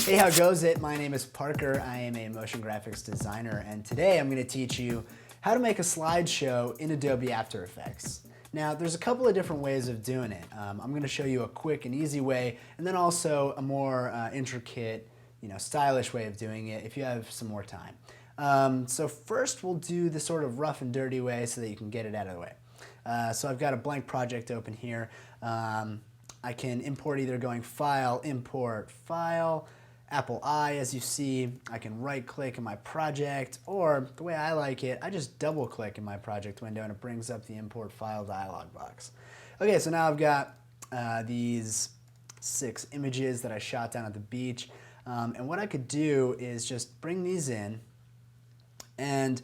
Hey, how goes it? My name is Parker. I am a motion graphics designer, and today I'm going to teach you how to make a slideshow in Adobe After Effects. Now, there's a couple of different ways of doing it. I'm going to show you a quick and easy way, and then also a more intricate, stylish way of doing it if you have some more time. So first, we'll do the sort of rough and dirty way so that you can get it out of the way. So I've got a blank project open here. I can import either going File, Import, File, Apple I, as you see. I can right-click in my project, or the way I like it, I just double-click in my project window and it brings up the Import File dialog box. Okay, so now I've got these 6 images that I shot down at the beach, and what I could do is just bring these in, and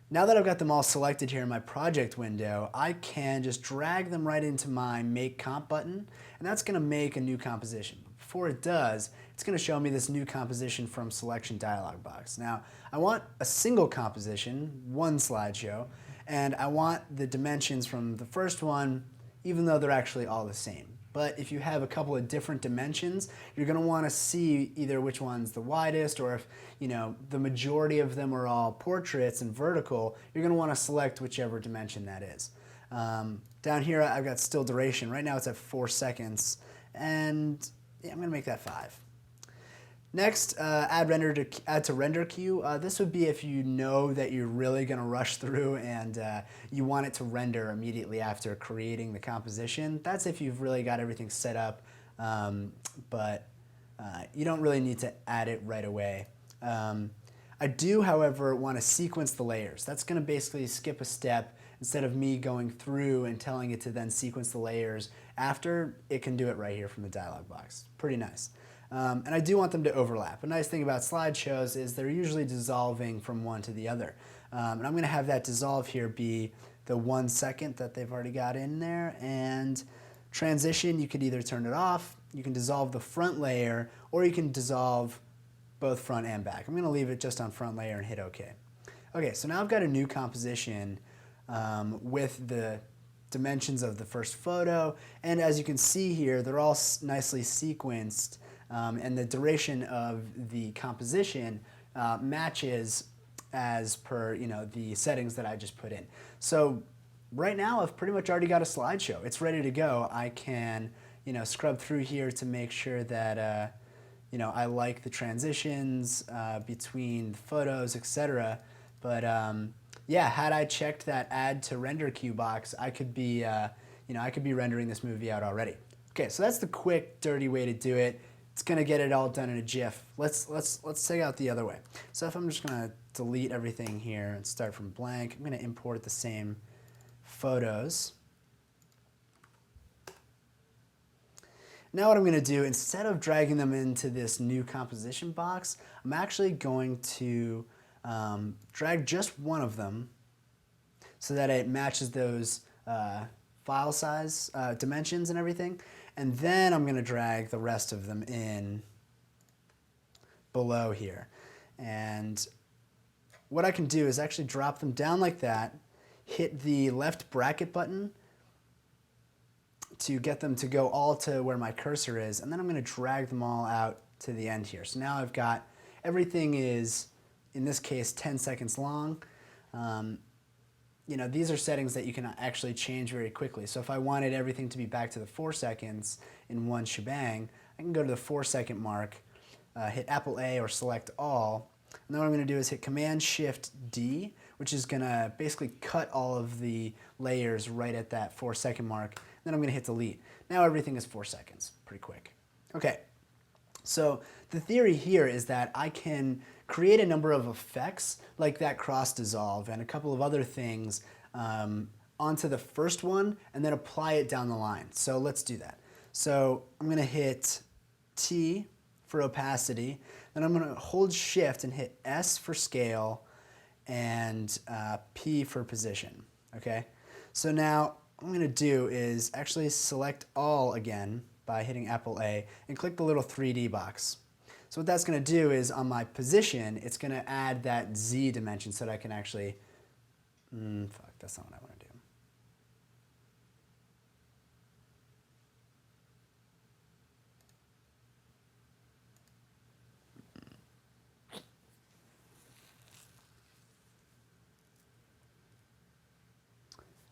now that I've got them all selected here in my project window, I can just drag them right into my Make Comp button, and that's going to make a new composition. Before it does, it's going to show me this new composition from Selection dialog box. Now, I want a single composition, one slideshow, and I want the dimensions from the first one, even though they're actually all the same. But if you have a couple of different dimensions, you're going to want to see either which one's the widest, or if the majority of them are all portraits and vertical, you're going to want to select whichever dimension that is. Down here I've got still duration. Right now it's at 4 seconds, and I'm going to make that 5. Next, add to render queue. This would be if you know that you're really going to rush through and you want it to render immediately after creating the composition. That's if you've really got everything set up, but you don't really need to add it right away. I do, however, want to sequence the layers. That's going to basically skip a step. Instead of me going through and telling it to then sequence the layers after, it can do it right here from the dialog box. Pretty nice. And I do want them to overlap. A nice thing about slideshows is they're usually dissolving from one to the other. And I'm going to have that dissolve here be the 1 second that they've already got in there. And transition, you could either turn it off, you can dissolve the front layer, or you can dissolve both front and back. I'm going to leave it just on front layer and hit OK. Okay, so now I've got a new composition with the dimensions of the first photo. And as you can see here, they're all nicely sequenced. And the duration of the composition matches as per the settings that I just put in. So right now I've pretty much already got a slideshow. It's ready to go. I can scrub through here to make sure that I like the transitions between the photos, etc. But yeah, had I checked that add to render queue box, I could be I could be rendering this movie out already. Okay, so that's the quick, dirty way to do it. It's going to get it all done in a GIF. Let's take out the other way. So if I'm just going to delete everything here and start from blank, I'm going to import the same photos. Now what I'm going to do, instead of dragging them into this new composition box, I'm actually going to drag just one of them so that it matches those file size, dimensions and everything. And then I'm going to drag the rest of them in below here. And what I can do is actually drop them down like that, hit the left bracket button to get them to go all to where my cursor is, and then I'm going to drag them all out to the end here. So now I've got everything is, in this case, 10 seconds long. These are settings that you can actually change very quickly. So if I wanted everything to be back to the 4 seconds in one shebang, I can go to the 4-second mark, hit Apple A or select all, and then what I'm going to do is hit Command-Shift-D, which is going to basically cut all of the layers right at that 4-second mark. Then I'm going to hit delete. Now everything is 4 seconds. Pretty quick. Okay. So the theory here is that I can create a number of effects like that cross dissolve and a couple of other things onto the first one and then apply it down the line. So let's do that. So I'm going to hit T for opacity, then I'm going to hold shift and hit S for scale and P for position. Okay. So now what I'm going to do is actually select all again by hitting Apple A and click the little 3D box. So what that's going to do is on my position, it's going to add that Z dimension so that I can actually, fuck, that's not what I want to do.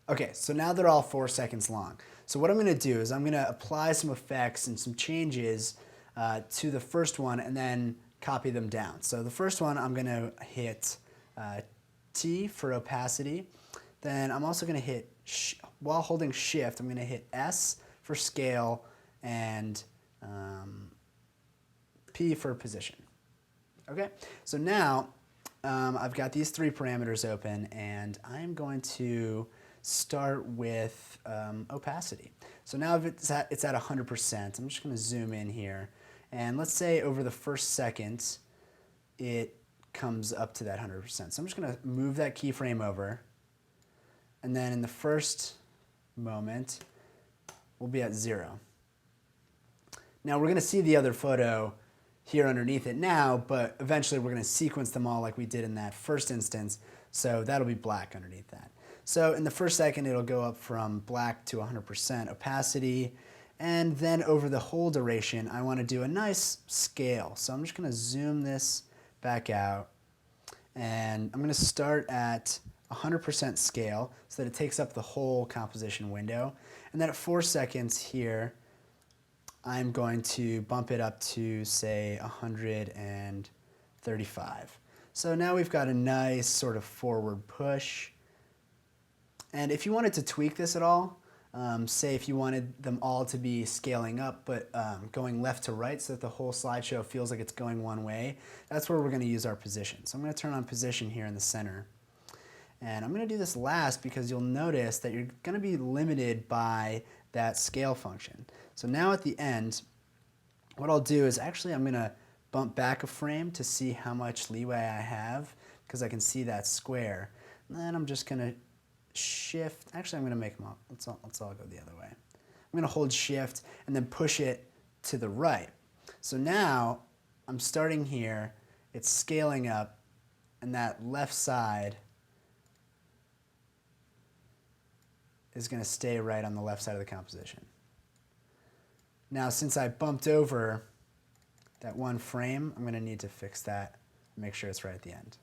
Okay, so now they're all 4 seconds long. So what I'm going to do is I'm going to apply some effects and some changes to the first one and then copy them down. So the first one I'm going to hit T for opacity. Then I'm also going to hit, while holding shift, I'm going to hit S for scale and P for position. Okay, so now I've got these three parameters open and I'm going to start with opacity. So now if it's at 100%, I'm just going to zoom in here. And let's say over the first second, it comes up to that 100%. So I'm just going to move that keyframe over. And then in the first moment, we'll be at 0. Now we're going to see the other photo here underneath it now, but eventually we're going to sequence them all like we did in that first instance. So that'll be black underneath that. So in the first second, it'll go up from black to 100% opacity. And then over the whole duration, I want to do a nice scale. So I'm just going to zoom this back out. And I'm going to start at 100% scale so that it takes up the whole composition window. And then at 4 seconds here, I'm going to bump it up to, say, 135. So now we've got a nice sort of forward push. And if you wanted to tweak this at all, say if you wanted them all to be scaling up but going left to right so that the whole slideshow feels like it's going one way, that's where we're going to use our position. So I'm going to turn on position here in the center. And I'm going to do this last because you'll notice that you're going to be limited by that scale function. So now at the end, what I'll do is actually I'm going to bump back a frame to see how much leeway I have because I can see that square. And then I'm just going to shift. Actually, I'm going to make them all. Let's all go the other way. I'm going to hold shift and then push it to the right. So now I'm starting here. It's scaling up, and that left side is going to stay right on the left side of the composition. Now, since I bumped over that one frame, I'm going to need to fix that and make sure it's right at the end.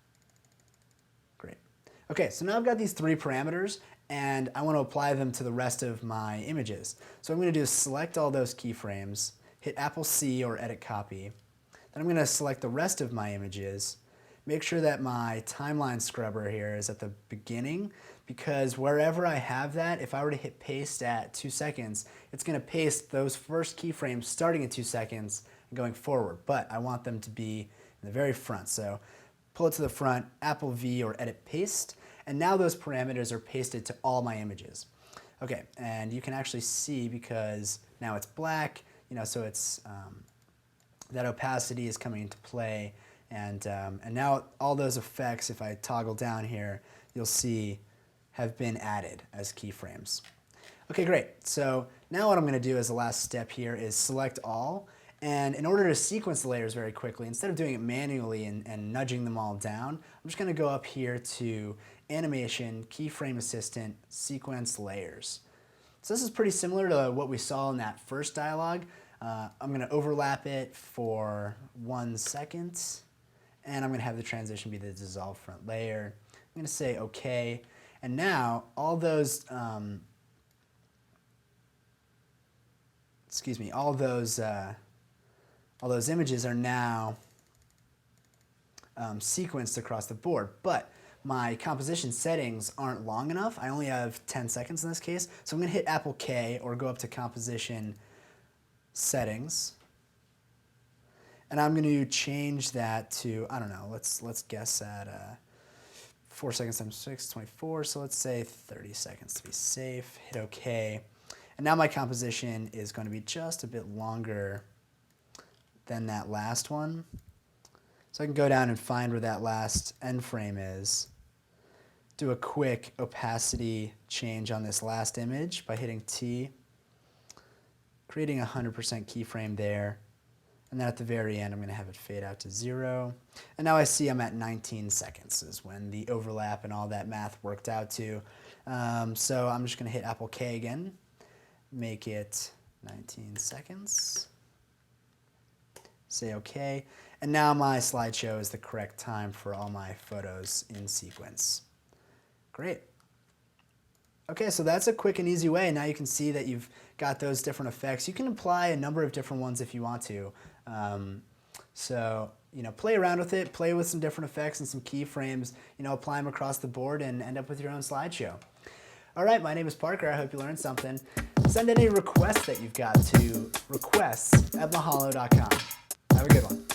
Great. Okay, so now I've got these three parameters, and I want to apply them to the rest of my images. So what I'm going to do is select all those keyframes, hit Apple C or Edit Copy. Then I'm going to select the rest of my images, make sure that my timeline scrubber here is at the beginning, because wherever I have that, if I were to hit paste at 2 seconds, it's going to paste those first keyframes starting at 2 seconds and going forward. But I want them to be in the very front. So pull it to the front, Apple V or Edit Paste, and now those parameters are pasted to all my images. Okay, and you can actually see because now it's black, so it's that opacity is coming into play, and now all those effects, if I toggle down here, you'll see have been added as keyframes. Okay, great. So now what I'm going to do as the last step here is select all. And in order to sequence the layers very quickly, instead of doing it manually and nudging them all down, I'm just going to go up here to Animation, Keyframe Assistant, Sequence Layers. So this is pretty similar to what we saw in that first dialog. I'm going to overlap it for 1 second, and I'm going to have the transition be the dissolve front layer. I'm going to say OK. And now all those, all those images are now sequenced across the board. But my composition settings aren't long enough. I only have 10 seconds in this case. So I'm going to hit Apple K or go up to Composition Settings. And I'm going to change that to, I don't know, let's guess at 4 seconds times 6, 24. So let's say 30 seconds to be safe. Hit OK. And now my composition is going to be just a bit longer than that last one. So I can go down and find where that last end frame is. Do a quick opacity change on this last image by hitting T, creating a 100% keyframe there. And then at the very end, I'm going to have it fade out to 0. And now I see I'm at 19 seconds is when the overlap and all that math worked out to. So I'm just going to hit Apple K again, make it 19 seconds, say OK. And now my slideshow is the correct time for all my photos in sequence. Great. Okay, so that's a quick and easy way. Now you can see that you've got those different effects. You can apply a number of different ones if you want to. So, play around with it, play with some different effects and some keyframes, apply them across the board and end up with your own slideshow. All right, my name is Parker. I hope you learned something. Send any requests that you've got to requests@mahalo.com. Have a good one.